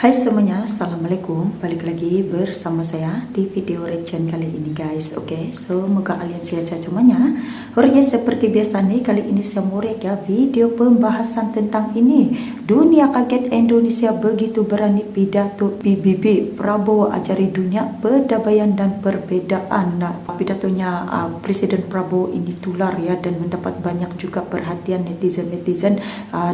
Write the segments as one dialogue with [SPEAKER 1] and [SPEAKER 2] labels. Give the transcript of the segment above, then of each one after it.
[SPEAKER 1] Hai semuanya, Assalamualaikum. Balik lagi bersama saya di video reaction kali ini guys. Oke, semoga kalian sehat-sehat semuanya. Oke, seperti biasa nih, kali ini saya mau react ya video pembahasan tentang ini. Dunia kaget, Indonesia begitu berani pidato PBB. Prabowo ajari dunia perdamaian dan perbedaan. Nah, pidatonya Presiden Prabowo ini tular ya, dan mendapat banyak juga perhatian netizen-netizen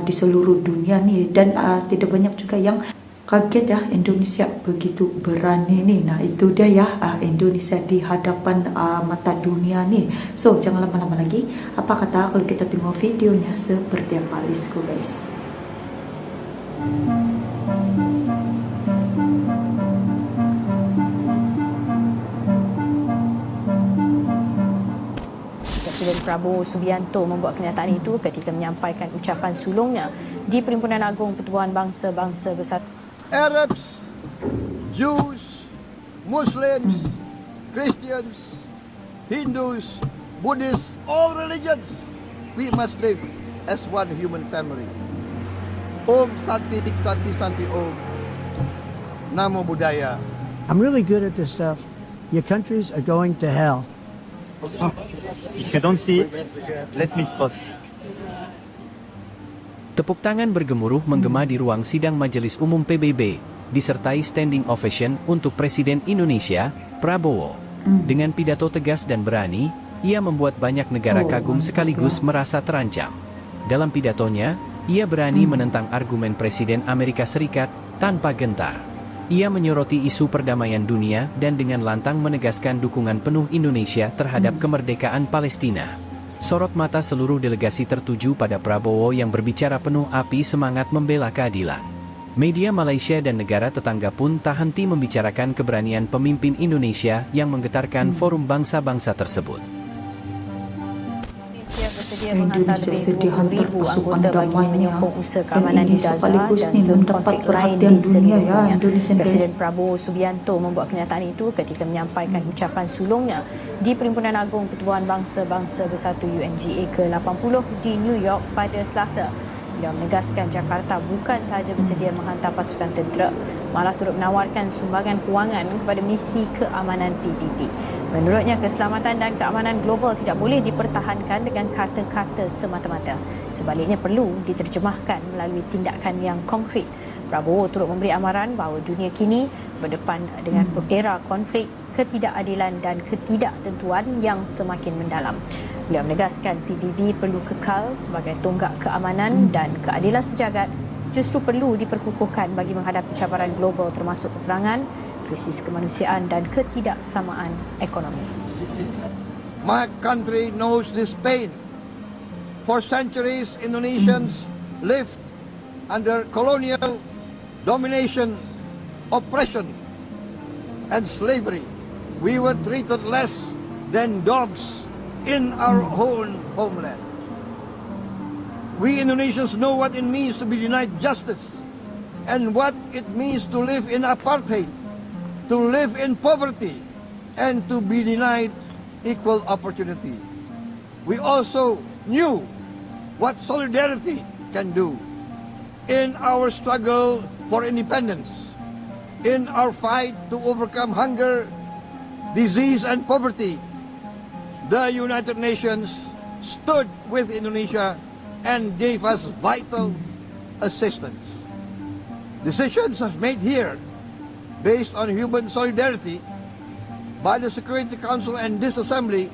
[SPEAKER 1] di seluruh dunia nih. Dan tidak banyak juga yang kaget ya, Indonesia begitu berani nih. Nah itu dia ya, Indonesia di hadapan mata dunia nih. So jangan lama-lama lagi, apa kata kalau kita tengok videonya seperti apa. Let's go guys.
[SPEAKER 2] Presiden Prabowo Subianto membuat kenyataan itu ketika menyampaikan ucapan sulungnya di Perhimpunan Agung Pertubuhan Bangsa-Bangsa Bersatu.
[SPEAKER 3] Arabs, Jews, Muslims, Christians, Hindus, Buddhists, all religions, we must live as one human family. Om Santi Santi Santi Om. Namo Buddhaya.
[SPEAKER 4] I'm really good at this stuff. Your countries are going to hell.
[SPEAKER 5] If you don't see it, let me pause.
[SPEAKER 6] Tepuk tangan bergemuruh menggema di ruang sidang Majelis Umum PBB, disertai standing ovation untuk Presiden Indonesia, Prabowo. Dengan pidato tegas dan berani, ia membuat banyak negara kagum sekaligus merasa terancam. Dalam pidatonya, ia berani menentang argumen Presiden Amerika Serikat tanpa gentar. Ia menyoroti isu perdamaian dunia dan dengan lantang menegaskan dukungan penuh Indonesia terhadap kemerdekaan Palestina. Sorot mata seluruh delegasi tertuju pada Prabowo yang berbicara penuh api semangat membela keadilan. Media Malaysia dan negara tetangga pun tak henti membicarakan keberanian pemimpin Indonesia yang menggetarkan forum bangsa-bangsa tersebut.
[SPEAKER 2] Indonesia sedia hantar pasukan damainya, dan ini sekaligus
[SPEAKER 1] nih mendapat perhatian dunia ya, Indonesia.
[SPEAKER 2] Presiden Prabowo Subianto membuat kenyataan itu ketika menyampaikan ucapan sulungnya di Perhimpunan Agung Pertubuhan Bangsa-Bangsa Bersatu UNGA ke-80 di New York pada Selasa. Beliau menegaskan Jakarta bukan sahaja bersedia menghantar pasukan tentera, malah turut menawarkan sumbangan kewangan kepada misi keamanan PBB. Menurutnya, keselamatan dan keamanan global tidak boleh dipertahankan dengan kata-kata semata-mata. Sebaliknya perlu diterjemahkan melalui tindakan yang konkret. Prabowo turut memberi amaran bahawa dunia kini berdepan dengan era konflik, ketidakadilan dan ketidaktentuan yang semakin mendalam. Beliau menegaskan PBB perlu kekal sebagai tonggak keamanan dan keadilan sejagat, justru perlu diperkukuhkan bagi menghadapi cabaran global termasuk peperangan, krisis kemanusiaan dan ketidaksamaan ekonomi.
[SPEAKER 3] My country knows this pain. For centuries, Indonesians lived under colonial domination, oppression, and slavery. We were treated less than dogs in our own homeland. We Indonesians know what it means to be denied justice and what it means to live in apartheid, to live in poverty, and to be denied equal opportunity. We also knew what solidarity can do in our struggle for independence, in our fight to overcome hunger, disease, and poverty. The United Nations stood with Indonesia and gave us vital assistance. Decisions made here based on human solidarity by the Security Council and this Assembly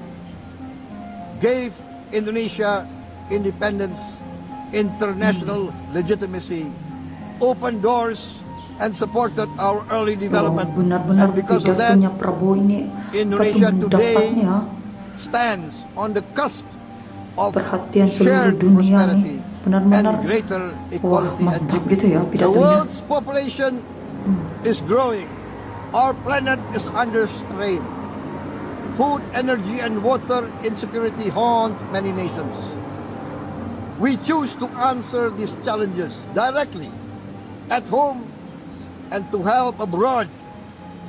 [SPEAKER 3] gave Indonesia independence, international legitimacy, opened doors, and supported our early development.
[SPEAKER 1] Benar-benar
[SPEAKER 3] And because of that,
[SPEAKER 1] pidatonya Prabowo ini
[SPEAKER 3] Indonesia today
[SPEAKER 1] mendapatnya
[SPEAKER 3] stands on the cusp of
[SPEAKER 1] perhatian seluruh
[SPEAKER 3] shared
[SPEAKER 1] dunia
[SPEAKER 3] prosperity
[SPEAKER 1] nih. Benar-benar
[SPEAKER 3] and greater
[SPEAKER 1] wah,
[SPEAKER 3] equality and
[SPEAKER 1] mantap
[SPEAKER 3] dignity.
[SPEAKER 1] gitu ya
[SPEAKER 3] The
[SPEAKER 1] pidatonya.
[SPEAKER 3] world's population is growing. Our planet is under strain. Food, energy, and water insecurity haunt many nations. We choose to answer these challenges directly at home and to help abroad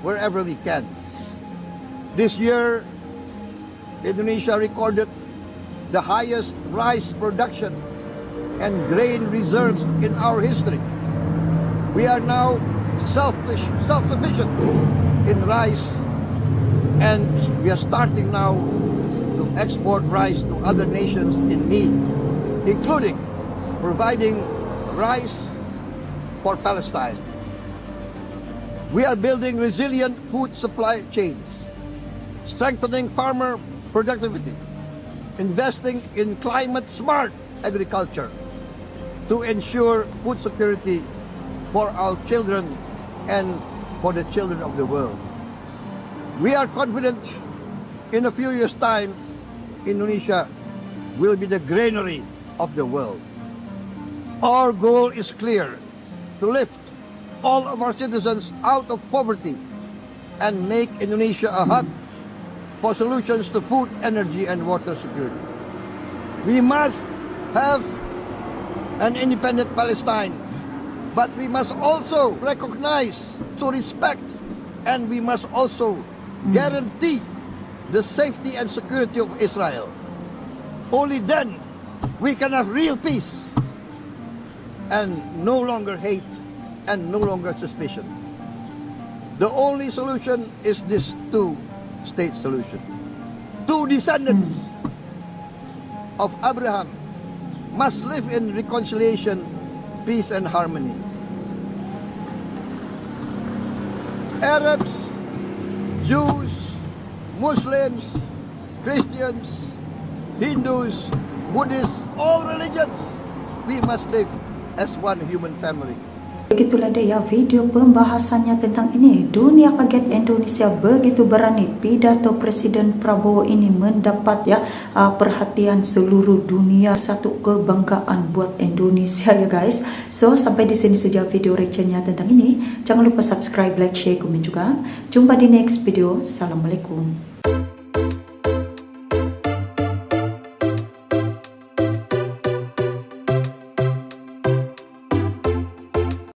[SPEAKER 3] wherever we can. This year, Indonesia recorded the highest rice production and grain reserves in our history. We are now self-sufficient in rice, and we are starting now to export rice to other nations in need, including providing rice for Palestine. We are building resilient food supply chains, strengthening farmer productivity, investing in climate-smart agriculture to ensure food security for our children and for the children of the world. We are confident in a few years' time, Indonesia will be the granary of the world. Our goal is clear: to lift all of our citizens out of poverty and make Indonesia a hub for solutions to food, energy, and water security. We must have an independent Palestine, but we must also recognize, to respect, and we must also guarantee the safety and security of Israel. Only then we can have real peace and no longer hate and no longer suspicion. The only solution is this two-state solution. Two descendants of Abraham must live in reconciliation, peace, and harmony. Arabs, Jews, Muslims, Christians, Hindus, Buddhists, all religions, we must live as one human family.
[SPEAKER 1] Begitulah dia video pembahasannya tentang ini. Dunia kaget, Indonesia begitu berani. Pidato Presiden Prabowo ini mendapat perhatian seluruh dunia. Satu kebanggaan buat Indonesia ya guys. So sampai di sini saja video reactionnya tentang ini. Jangan lupa subscribe, like, share, komen juga. Jumpa di next video. Assalamualaikum.